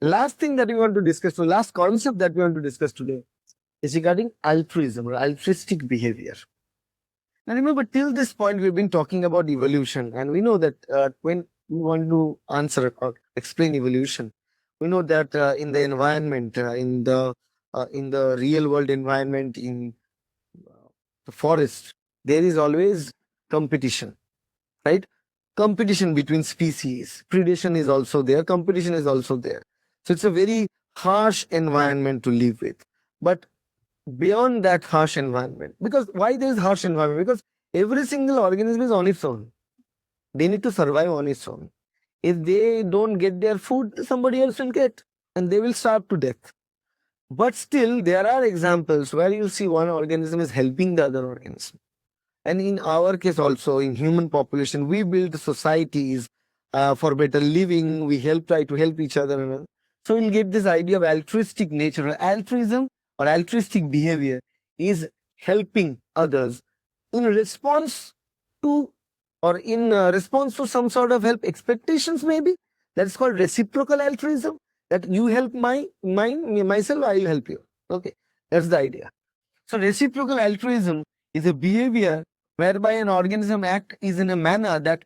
last thing that we want to discuss, the last concept that we want to discuss today is regarding altruism or altruistic behavior. Now remember, till this point we've been talking about evolution, and we know that when we want to answer or explain evolution, we know that in the environment, in the real world environment, in the forest, there is always competition, right? Competition between species, predation is also there, competition is also there. So it's a very harsh environment to live with. But beyond that harsh environment, because why there is harsh environment? Because every single organism is on its own. They need to survive on its own. If they don't get their food, somebody else will get, and they will starve to death. But still, there are examples where you see one organism is helping the other organism. And in our case also, in human population, we build societies for better living. We try to help each other. So we'll get this idea of altruistic nature. Altruism or altruistic behavior is helping others in response to some sort of help expectations, maybe. That's called reciprocal altruism. That you help myself, I will help you. Okay, that's the idea. So reciprocal altruism is a behavior whereby an organism acts in a manner that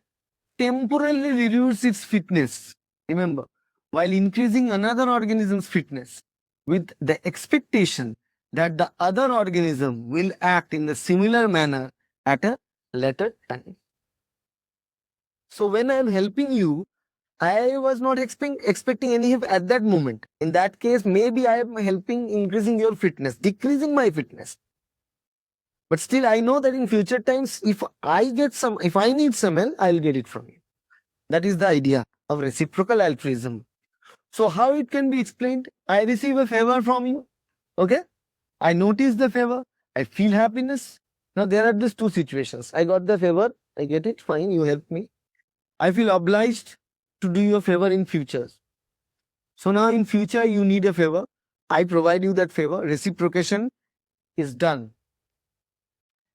temporarily reduces its fitness. Remember, while increasing another organism's fitness with the expectation that the other organism will act in a similar manner at a later time. So when I am helping you, I was not expecting any help at that moment. In that case, maybe I am helping increasing your fitness, decreasing my fitness. But still, I know that in future times, if I need some help, I'll get it from you. That is the idea of reciprocal altruism. So how it can be explained? I receive a favor from you. Okay? I notice the favor. I feel happiness. Now there are these two situations. I got the favor. I get it. Fine. You help me. I feel obliged to do you a favor in future. So now in future, you need a favor. I provide you that favor. Reciprocation is done.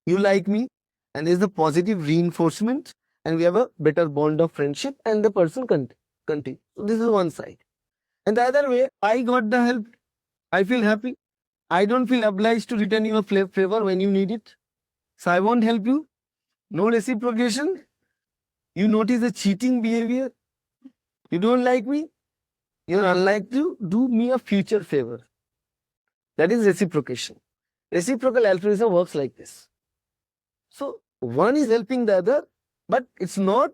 You like me, and there's a positive reinforcement, and we have a better bond of friendship, and the person continue. So this is one side. And the other way, I got the help. I feel happy. I don't feel obliged to return you a favor when you need it. So I won't help you. No reciprocation. You notice a cheating behavior. You don't like me. You're unlike to do me a future favor. That is reciprocation. Reciprocal altruism works like this. So one is helping the other, but it's not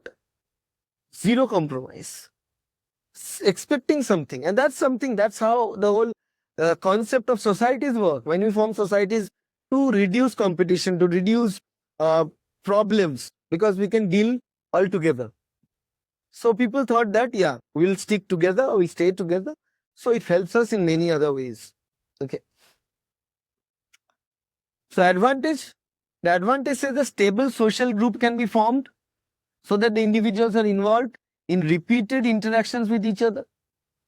zero compromise. Expecting something. And that's how the whole concept of societies work. When we form societies to reduce competition, to reduce problems, because we can deal all together. So people thought that, yeah, we'll stick together, we'll stay together. So it helps us in many other ways. Okay. So the advantage is a stable social group can be formed so that the individuals are involved in repeated interactions with each other.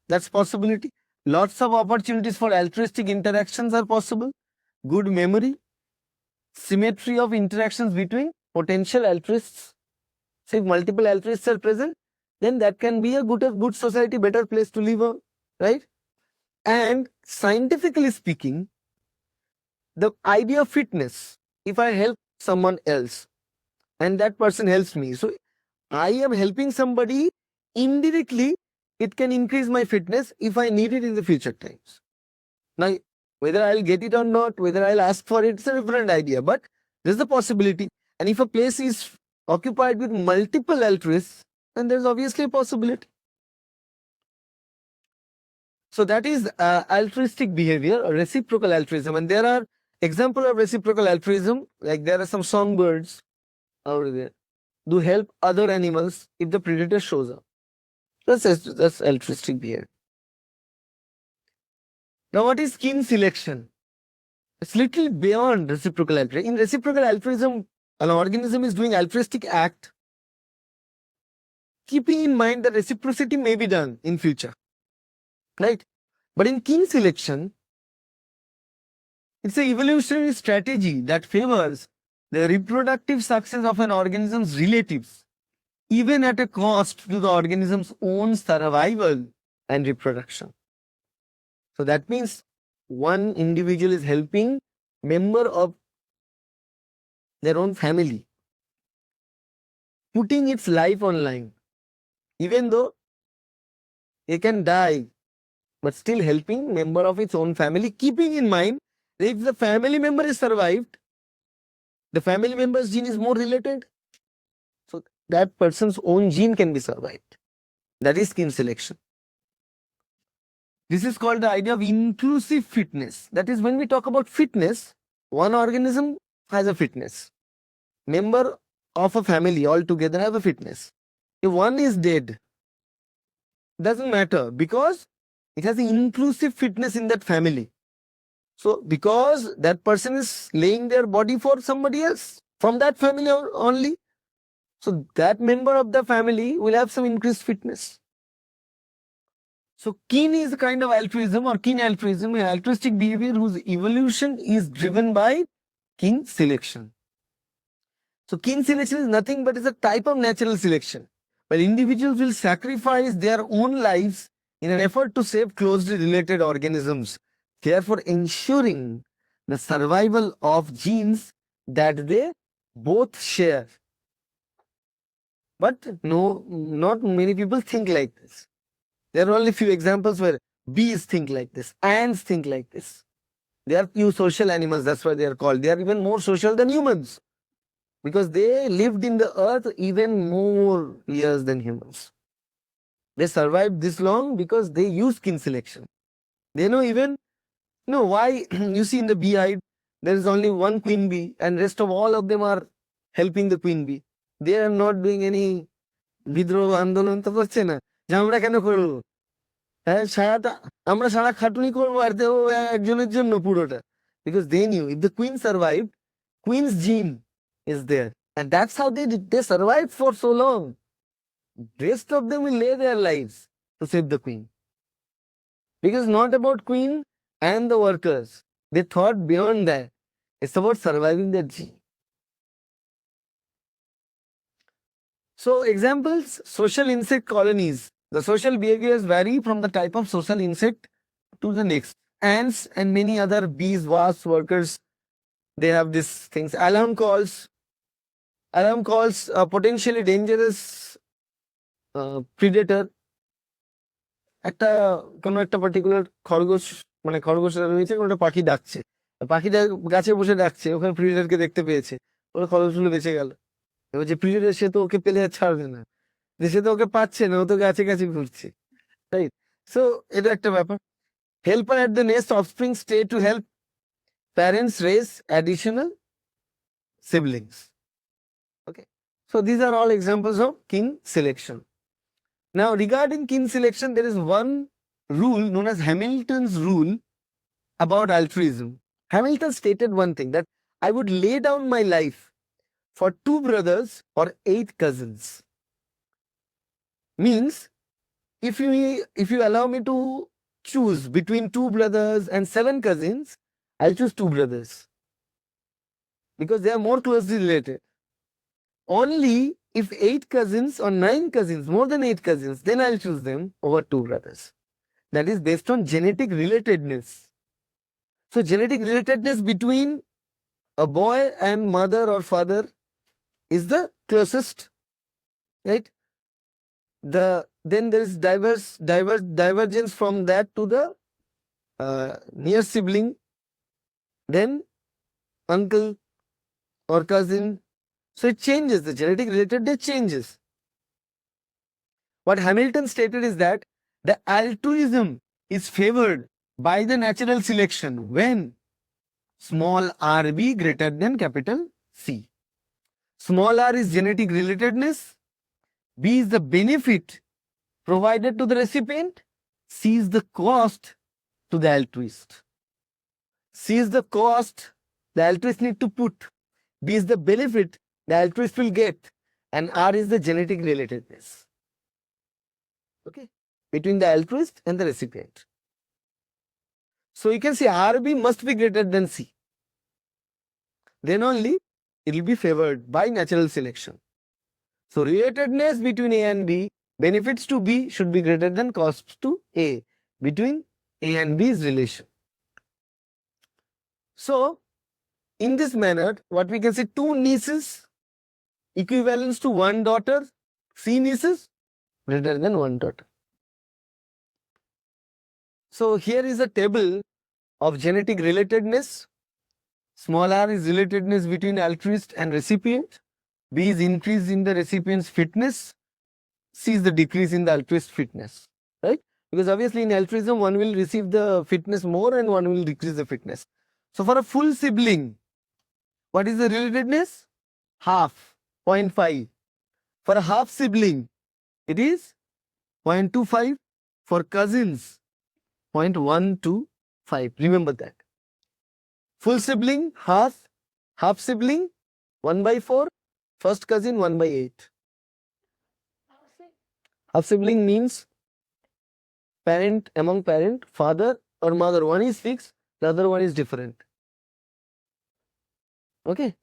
That's possibility. Lots of opportunities for altruistic interactions are possible. Good memory, symmetry of interactions between potential altruists. So if multiple altruists are present, then that can be a good society, better place to live on, right? And scientifically speaking, the idea of fitness, if I help someone else and that person helps me, so I am helping somebody indirectly, it can increase my fitness if I need it in the future times. Now, whether I'll get it or not, whether I'll ask for it, it's a different idea, but there's a possibility. And if a place is occupied with multiple altruists, then there's obviously a possibility. So that is altruistic behavior or reciprocal altruism. And there are examples of reciprocal altruism, like there are some songbirds out there do help other animals if the predator shows up. That's altruistic behavior. Now what is kin selection? It's little beyond reciprocal altruism. In reciprocal altruism, an organism is doing altruistic act, keeping in mind that reciprocity may be done in future, right? But in kin selection, it's an evolutionary strategy that favors the reproductive success of an organism's relatives, even at a cost to the organism's own survival and reproduction. So that means one individual is helping member of their own family, putting its life online, even though it can die, but still helping member of its own family, keeping in mind that if the family member is survived, the family member's gene is more related. So that person's own gene can be survived. That is kin selection. This is called the idea of inclusive fitness. That is, when we talk about fitness, one organism has a fitness. Member of a family altogether have a fitness. If one is dead, doesn't matter because it has an inclusive fitness in that family. So because that person is laying their body for somebody else from that family only, so that member of the family will have some increased fitness. So kin is a kind of altruism or kin altruism, an altruistic behavior whose evolution is driven by kin selection. So kin selection is nothing but is a type of natural selection, where individuals will sacrifice their own lives in an effort to save closely related organisms, therefore ensuring the survival of genes that they both share. But no, not many people think like this. There are only few examples where bees think like this, ants think like this. They are few social animals, that's why they are called. They are even more social than humans, because they lived in the earth even more years than humans. They survived this long because they use kin selection. They know even why you see in the beehive there is only one queen bee and rest of all of them are helping the queen bee. They are not doing any বিদ্রোহ আন্দোলন তো করছে না যে আমরা কেন করবো, হ্যাঁ সারাটা আমরা সারা খাটুনি করবো আর দেবো একজনের জন্য পুরোটা, because they knew if the queen survived, queen's gene is there, and that's how they survived for so long. Rest of them will lay their lives to save the queen, because not about queen and the workers. They thought beyond that. It's about surviving their gene. So examples, social insect colonies. The social behaviors vary from the type of social insect to the next. Ants and many other bees, wasps, workers, they have these things. Alarm calls a potentially dangerous predator. একটা কোনো একটা particular খরগোশ মানে খরগোশের রয়েছে, কোনো একটা পাখি ডাকছে, পাখিটা গাছে বসে ডাকছে, ওখানে প্রিডেটরকে দেখতে পেয়েছে, ওরা খরগোশগুলো বেঁচে গেল। এবার যে প্রিডেটর সে তো ওকে পেলে আর ছাড়বে না, সে তো ওকে পাচ্ছে না, ও তো গাছে গাছে ঘুরছে, রাইট? সো এটা একটা ব্যাপার। Helper at the nest, offspring stay to help parents raise additional siblings. Okay, so these are all examples of kin selection. Now regarding kin selection, there is one rule known as Hamilton's rule about altruism. Hamilton stated one thing, that I would lay down my life for 2 brothers or 8 cousins. Means if you allow me to choose between 2 brothers and 7 cousins, I'll choose 2 brothers because they are more closely related. Only if 8 cousins or 9 cousins, more than 8 cousins, then I'll choose them over 2 brothers. That is based on genetic relatedness. So genetic relatedness between a boy and mother or father is the closest, right? Then there is divergence from that to the near sibling, then uncle or cousin. So it changes, the genetic relatedness changes. What Hamilton stated is that the altruism is favored by the natural selection when small rb greater than capital C. Small r is genetic relatedness, B is the benefit provided to the recipient, C is the cost to the altruist. C is the cost the altruist need to put, B is the benefit the altruist will get, and R is the genetic relatedness. Okay, between the altruist and the recipient. So you can say RB must be greater than C. Then only it will be favored by natural selection. So relatedness between A and B, benefits to B should be greater than costs to A, between A and B's relation. So, in this manner, what we can say, two nieces equivalents to one daughter, C nieces greater than one daughter. So, here is a table of genetic relatedness. Small r is relatedness between altruist and recipient. B is increase in the recipient's fitness. C is the decrease in the altruist fitness. Right? Because obviously in altruism, one will receive the fitness more and one will decrease the fitness. So for a full sibling, what is the relatedness? Half, 0.5. For a half sibling, it is 0.25. For cousins, 0.125. Remember that. Full sibling, half. Half sibling, 1/4. First cousin, 1/8. Half sibling means parent among parent, father or mother. One is fixed, the other one is different. Okay?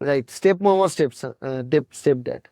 Right. Stepmom or stepdad.